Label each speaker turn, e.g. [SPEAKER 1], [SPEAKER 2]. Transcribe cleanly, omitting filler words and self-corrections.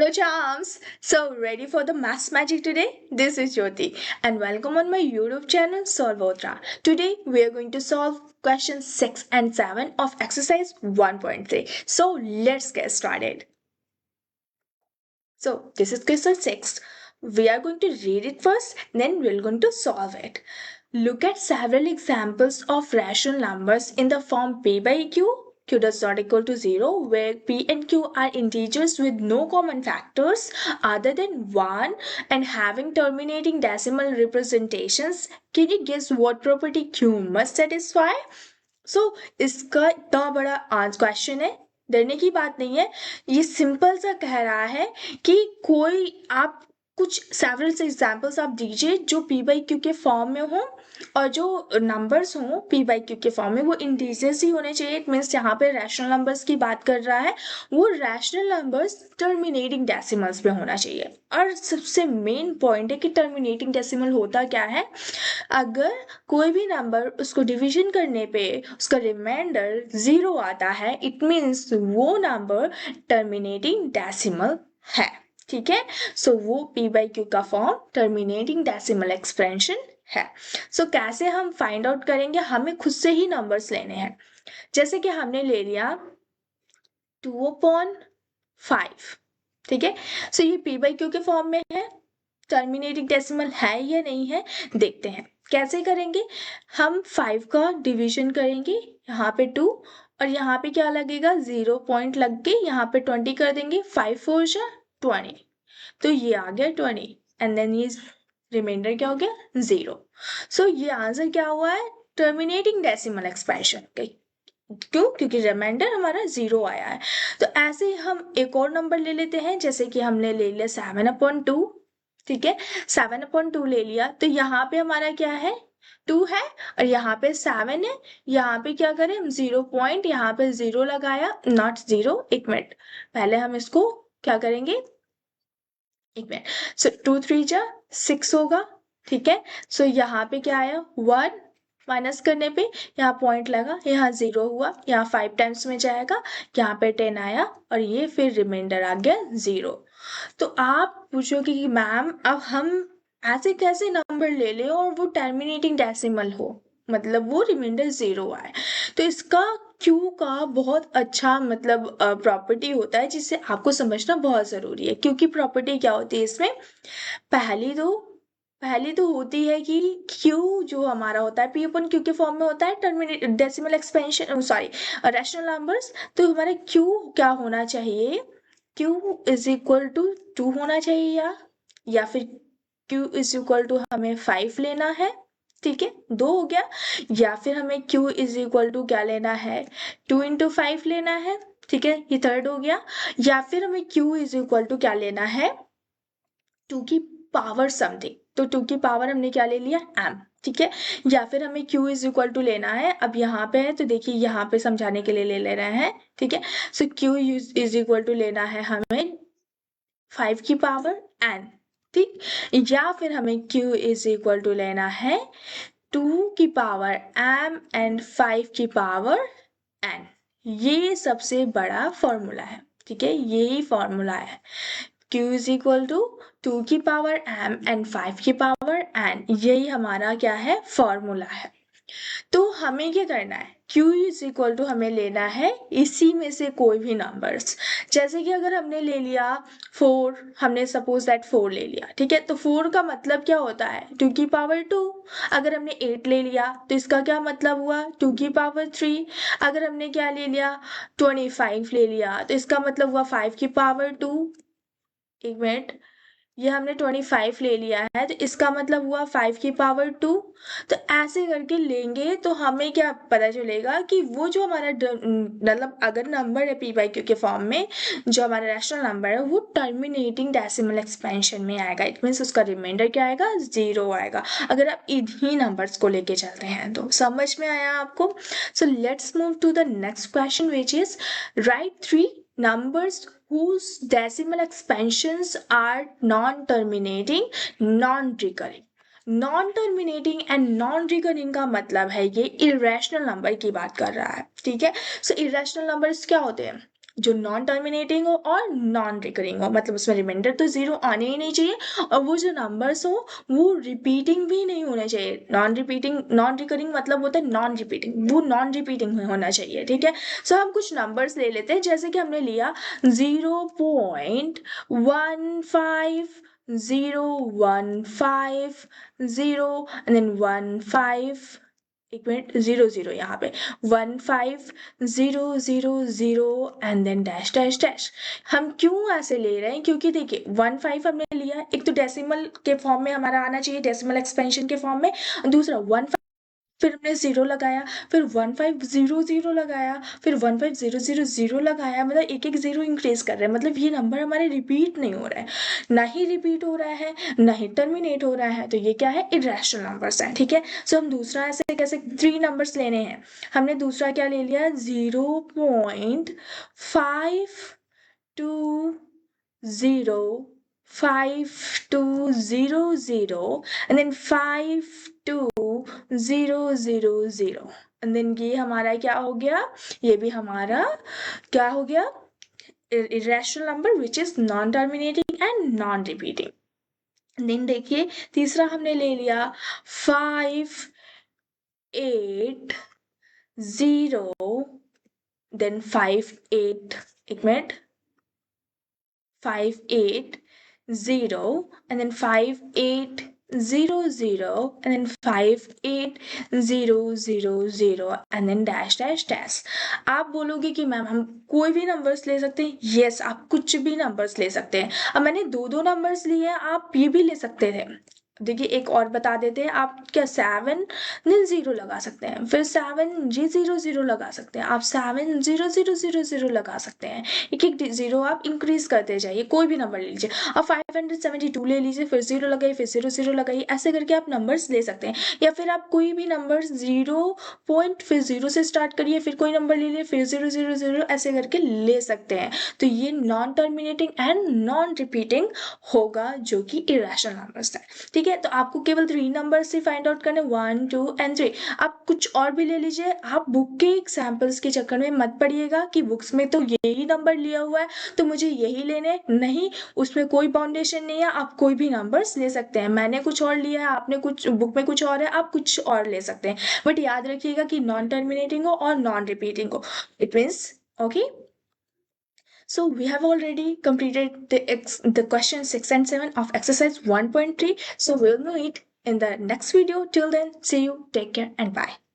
[SPEAKER 1] Hello, charms. So, ready for the maths magic today? This is Jyoti, and welcome on my YouTube channel Solvotra. Today, we are going to solve questions 6 and 7 of exercise 1.3. So, let's get started. So, this is question 6. We are going to read it first, then we're going to solve it. Look at several examples of rational numbers in the form p by q does not equal to 0, where p and q are integers with no common factors other than 1 and having terminating decimal representations. Can you guess what property q must satisfy? So इसका इतना बड़ा आज question है, डरने की बात नहीं है। ये सिंपल सा कह रहा है कि कोई आप कुछ सेवरल से एग्जांपल्स आप दीजिए जो p बाई क्यू के फॉर्म में हो और जो नंबर्स हों p बाई क्यू के फॉर्म में वो इंटीजर्स ही होने चाहिए। इट मीन्स यहाँ पे रैशनल नंबर्स की बात कर रहा है, वो रैशनल नंबर्स टर्मिनेटिंग डेसिमल्स पे होना चाहिए। और सबसे मेन पॉइंट है कि टर्मिनेटिंग डेसिमल होता क्या है, अगर कोई भी नंबर उसको डिवीजन करने पे उसका रिमाइंडर 0 आता है, इट मीन्स वो नंबर टर्मिनेटिंग डेसिमल है। ठीक है, सो वो p बाई क्यू का फॉर्म टर्मिनेटिंग डेसिमल एक्सप्रेशन है। सो कैसे हम फाइंड आउट करेंगे, हमें खुद से ही नंबर्स लेने हैं। जैसे कि हमने ले लिया 2/5, ठीक है। सो ये p बाई क्यू के फॉर्म में है, टर्मिनेटिंग डेसिमल है या नहीं है देखते हैं। कैसे करेंगे, हम 5 का डिवीजन करेंगे, यहाँ पे 2 और यहाँ पे क्या लगेगा 0 पॉइंट लग के यहाँ पे 20 कर देंगे, 5 4 जा 20, तो ये आ गया 20 एंड देन ये रिमाइंडर क्या हो गया 0। सो ये आंसर क्या हुआ है, टर्मिनेटिंग डेसिमल एक्सप्रेशन। क्यों, क्योंकि रिमाइंडर हमारा 0 आया है। तो ऐसे ही हम एक और नंबर ले लेते हैं, जैसे कि हमने ले लिया 7/2, ठीक है। 7/2 ले लिया, तो यहाँ पे हमारा क्या है 2 है और यहाँ पे 7 है। यहाँ पे क्या करें हम 0 पॉइंट, यहाँ पे 0 लगाया, नॉट 0, एक मिनट पहले हम इसको क्या करेंगे, एक मिनट। सो 2 3 जा 6 होगा, ठीक है। सो यहाँ पे क्या आया 1, माइनस करने पे यहाँ पॉइंट लगा, यहाँ 0 हुआ, यहाँ 5 टाइम्स में जाएगा, यहाँ पे 10 आया और ये फिर रिमाइंडर आ गया 0। तो आप पूछोगे कि मैम अब हम ऐसे कैसे नंबर ले लें और वो टर्मिनेटिंग डेसिमल हो, मतलब वो रिमाइंडर 0 आए। तो इसका क्यू का बहुत अच्छा मतलब प्रॉपर्टी होता है जिसे आपको समझना बहुत ज़रूरी है। क्योंकि प्रॉपर्टी क्या होती है इसमें, पहली तो होती है कि क्यू जो हमारा होता है p/q के फॉर्म में होता है, terminate decimal expansion sorry rational numbers. तो हमारा क्यू क्या होना चाहिए, q इज इक्वल टू 2 होना चाहिए, या फिर q इज इक्वल टू हमें 5 लेना है, ठीक है 2 हो गया। या फिर हमें q इज इक्वल टू क्या लेना है 2 इंटू 5 लेना है, ठीक है ये थर्ड हो गया। या फिर हमें q इज इक्वल टू क्या लेना है 2 की पावर समथिंग, तो 2 की पावर हमने क्या ले लिया m, ठीक है। या फिर हमें q इज इक्वल टू लेना है, अब यहाँ पे है तो देखिए यहाँ पे समझाने के लिए ले रहे हैं, ठीक है। सो q इज इक्वल टू लेना है हमें 5 की पावर n, ठीक। या फिर हमें q इज इक्वल टू लेना है 2 की पावर m एंड 5 की पावर n। ये सबसे बड़ा फॉर्मूला है, ठीक है, यही फॉर्मूला है। q इज इक्वल टू 2 की पावर m एंड 5 की पावर n, यही हमारा क्या है फॉर्मूला है। तो हमें क्या करना है, q इज इक्वल टू हमें लेना है इसी में से कोई भी नंबर्स। जैसे कि अगर हमने ले लिया 4, हमने सपोज दैट 4 ले लिया, ठीक है। तो 4 का मतलब क्या होता है 2 की पावर 2। अगर हमने 8 ले लिया तो इसका क्या मतलब हुआ 2 की पावर 3। अगर हमने क्या ले लिया 25 ले लिया तो इसका मतलब हुआ 5 की पावर 2। एक मिनट, ये हमने 25 ले लिया है तो इसका मतलब हुआ 5 की पावर 2। तो ऐसे करके लेंगे तो हमें क्या पता चलेगा कि वो जो हमारा मतलब अगर नंबर है p बाई क्यू के फॉर्म में, जो हमारा रैशनल नंबर है वो टर्मिनेटिंग डेसिमल एक्सपेंशन में आएगा। इट मीन्स उसका रिमाइंडर क्या आएगा 0 आएगा, अगर आप इन्हीं नंबर्स को लेके चलते हैं तो। समझ में आया आपको? So let's move to the next question which is write 3 numbers whose decimal expansions are non-terminating, non-recurring। Non terminating and non recurring का मतलब है ये इरेशनल नंबर की बात कर रहा है, ठीक है। सो इरेशनल नंबर्स क्या होते हैं, जो नॉन टर्मिनेटिंग हो और नॉन रिकरिंग हो, मतलब उसमें रिमाइंडर तो 0 आने ही नहीं चाहिए, और वो जो नंबर्स हो वो रिपीटिंग भी नहीं होने चाहिए। नॉन रिकरिंग मतलब होता है नॉन रिपीटिंग, वो नॉन रिपीटिंग होना चाहिए, ठीक है। सो हम कुछ नंबर्स ले लेते हैं, जैसे कि हमने लिया 0.15015 एंड देन 15, एक मिनट, 0 0 यहाँ पे 15 0 0 0 and then dash dash dash. हम क्यों ऐसे ले रहे हैं, क्योंकि देखिए 15 हमने लिया, एक तो डेसिमल के फॉर्म में हमारा आना चाहिए, डेसिमल एक्सपेंशन के फॉर्म में, दूसरा 15, फिर हमने 0 लगाया, फिर 1500 लगाया, फिर 1500 लगाया, मतलब एक एक 0 इंक्रीज कर रहे हैं, मतलब ये नंबर हमारे रिपीट नहीं हो रहा है, ना ही रिपीट हो रहा है ना ही टर्मिनेट हो रहा है, तो ये क्या है, इरेशनल नंबर्स है, ठीक है। सो हम दूसरा ऐसे कैसे 3 नंबर्स लेने हैं, हमने दूसरा क्या ले लिया, 0.520520 and then 52000 and then ये हमारा क्या हो गया, ये भी हमारा क्या हो गया, irrational number which is non terminating and non repeating। Then देखिए तीसरा हमने ले लिया 580 देन 58, एक minute, 580 and then 5800 and then 58000 and then dash dash dash। आप बोलोगे कि मैम हम कोई भी नंबर्स ले सकते हैं, यस आप कुछ भी नंबर्स ले सकते हैं। अब मैंने दो नंबर्स लिए हैं, आप ये भी ले सकते थे। देखिए एक और बता देते हैं, आप क्या 7 देन 0 लगा सकते हैं, फिर 7G00 लगा सकते हैं, आप 70000 लगा सकते हैं, एक एक 0 आप इंक्रीज करते जाइए, कोई भी नंबर ले लीजिए। अब 572 ले लीजिए, फिर 0 लगाइए, फिर 0 लगाइए, ऐसे करके आप नंबर्स ले सकते हैं। या फिर आप कोई भी नंबर 0 पॉइंट फिर 0 से स्टार्ट करिए, फिर कोई नंबर ले लिए, फिर 0 0 0 ऐसे करके ले सकते हैं। तो ये non terminating and non repeating होगा, जो कि इरेशनल नंबर्स है, ठीक है। तो आपको केवल 3 नंबर से फाइंड आउट करने, 1 2 एंड 3। आप कुछ और भी ले लीजिए, आप बुक के एग्जाम्पल्स के चक्कर में मत पड़िएगा कि बुक्स में तो यही नंबर लिया हुआ है तो मुझे यही लेने, नहीं, उसमें कोई बाउंडेशन नहीं है, आप कोई भी नंबर्स ले सकते हैं। मैंने कुछ और लिया है, आपने कुछ, बुक में कुछ और है, आप कुछ और ले सकते हैं, बट याद रखिएगा कि नॉन टर्मिनेटिंग हो और नॉन रिपीटिंग हो, it means okay. So we have already completed the question 6 and 7 of exercise 1.3. So we'll meet in the next video. Till then, see you, take care and bye.